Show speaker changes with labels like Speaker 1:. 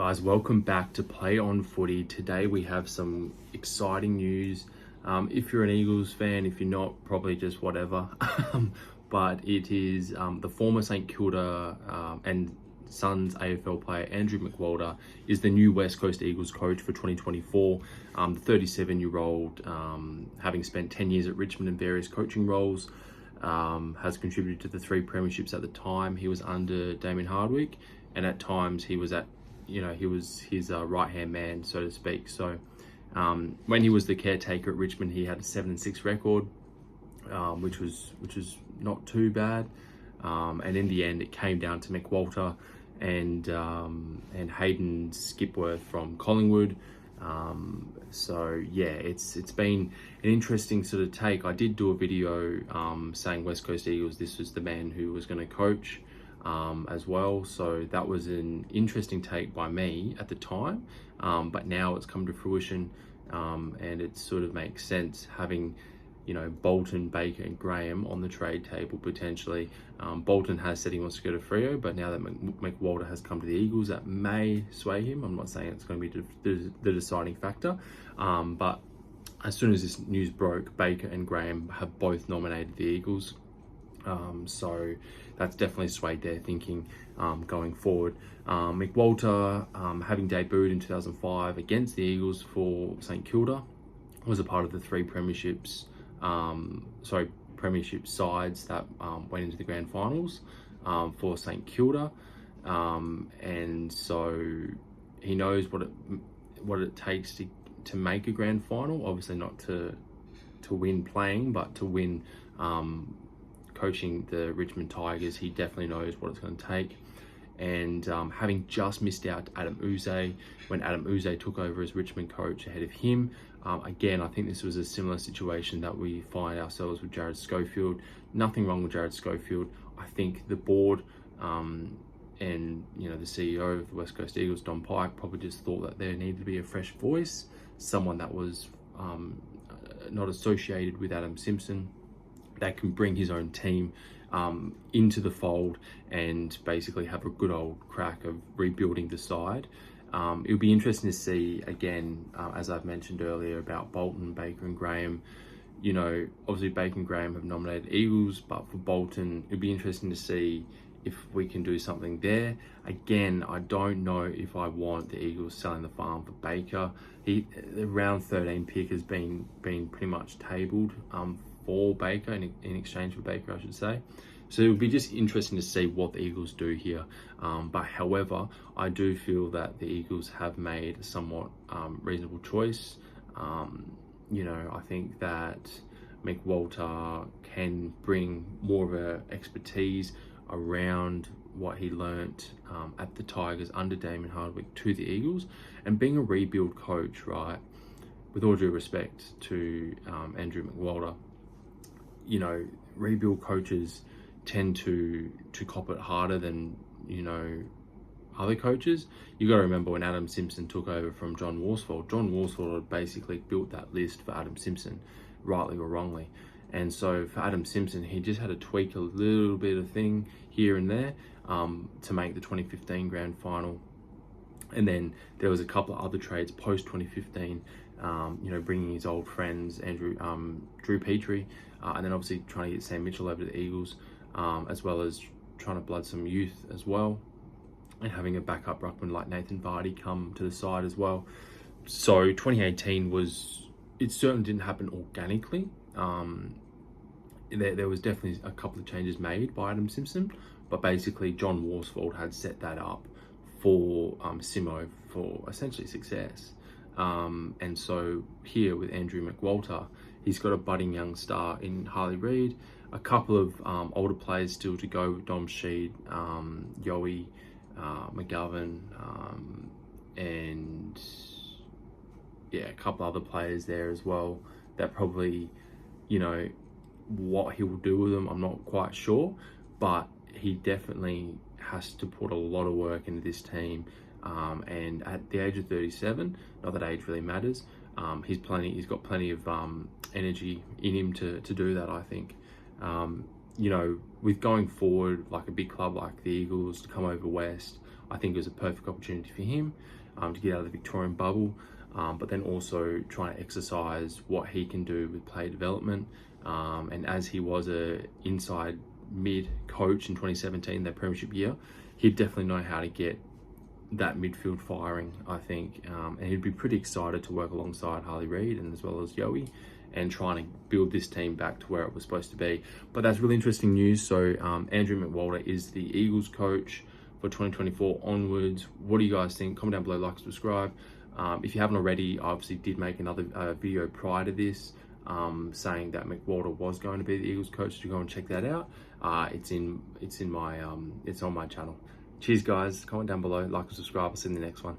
Speaker 1: Guys, welcome back to Play On Footy. Today we have some exciting news. If you're an Eagles fan, if you're not, probably just whatever. But it is the former St Kilda and Suns AFL player Andrew McQualter is the new West Coast Eagles coach for 2024. The 37-year-old, having spent 10 years at Richmond in various coaching roles, has contributed to the 3 premierships at the time. He was under Damien Hardwick, and at times he was his right-hand man, so to speak. So when he was the caretaker at Richmond, he had a 7-6 record, which was not too bad. And in the end, it came down to McQualter and Hayden Skipworth from Collingwood. So yeah, it's been an interesting sort of take. I did do a video saying West Coast Eagles, this was the man who was going to coach as well. So that was an interesting take by me at the time, but now it's come to fruition, and it sort of makes sense having, Bolton, Baker and Graham on the trade table potentially. Bolton has said he wants to go to Freo, but now that McWalter has come to the Eagles, that may sway him. I'm not saying it's going to be the deciding factor, but as soon as this news broke, Baker and Graham have both nominated the Eagles. So that's definitely swayed their thinking going forward. McWalter, having debuted in 2005 against the Eagles for St Kilda, was a part of the 3 premiership sides that went into the grand finals for St Kilda, and so he knows what it takes to make a grand final. Obviously not to win playing, but to win coaching the Richmond Tigers. He definitely knows what it's going to take. And having just missed out Adam Uze when Adam Uze took over as Richmond coach ahead of him, again, I think this was a similar situation that we find ourselves with Jared Schofield. Nothing wrong with Jared Schofield. I think the board and the CEO of the West Coast Eagles, Don Pike, probably just thought that there needed to be a fresh voice, someone that was not associated with Adam Simpson, that can bring his own team into the fold and basically have a good old crack of rebuilding the side. It'll be interesting to see, again, as I've mentioned earlier, about Bolton, Baker and Graham. Obviously Baker and Graham have nominated Eagles, but for Bolton, it'll be interesting to see if we can do something there. Again, I don't know if I want the Eagles selling the farm for Baker. The round 13 pick has been pretty much tabled for Baker, in exchange for Baker, I should say. So it would be just interesting to see what the Eagles do here. But however, I do feel that the Eagles have made a somewhat reasonable choice. I think that McWalter can bring more of a expertise around what he learnt at the Tigers under Damien Hardwick to the Eagles. And being a rebuild coach, right, with all due respect to Andrew McWalter, rebuild coaches tend to cop it harder than other coaches. You got to remember when Adam Simpson took over from John Worsfold had basically built that list for Adam Simpson, rightly or wrongly. And so for Adam Simpson, he just had to tweak a little bit of thing here and there to make the 2015 grand final. And then there was a couple of other trades post 2015, bringing his old friends, Drew Petrie, and then obviously trying to get Sam Mitchell over to the Eagles, as well as trying to blood some youth as well, and having a backup ruckman like Nathan Vardy come to the side as well. So 2018 it certainly didn't happen organically. There was definitely a couple of changes made by Adam Simpson, but basically John Worsfold had set that up for Simo for essentially success. And so here with Andrew McWalter, he's got a budding young star in Harley Reid, a couple of older players still to go with Dom Sheed, Yowie, McGovern, and a couple other players there as well that probably, what he will do with them, I'm not quite sure, but he definitely has to put a lot of work into this team. And at the age of 37, not that age really matters, he's got plenty of energy in him to do that, I think. With going forward, like a big club like the Eagles to come over west, I think it was a perfect opportunity for him to get out of the Victorian bubble, but then also trying to exercise what he can do with player development. And as he was a inside mid coach in 2017, their premiership year, he'd definitely know how to get that midfield firing, I think. And he'd be pretty excited to work alongside Harley Reid and as well as Yowie, and trying to build this team back to where it was supposed to be. But that's really interesting news. So Andrew McQualter is the Eagles coach for 2024 onwards. What do you guys think? Comment down below, like, subscribe. If you haven't already, I obviously did make another video prior to this saying that McQualter was going to be the Eagles coach. So go and check that out. It's on my channel. Cheers, guys. Comment down below, like and subscribe. I'll see you in the next one.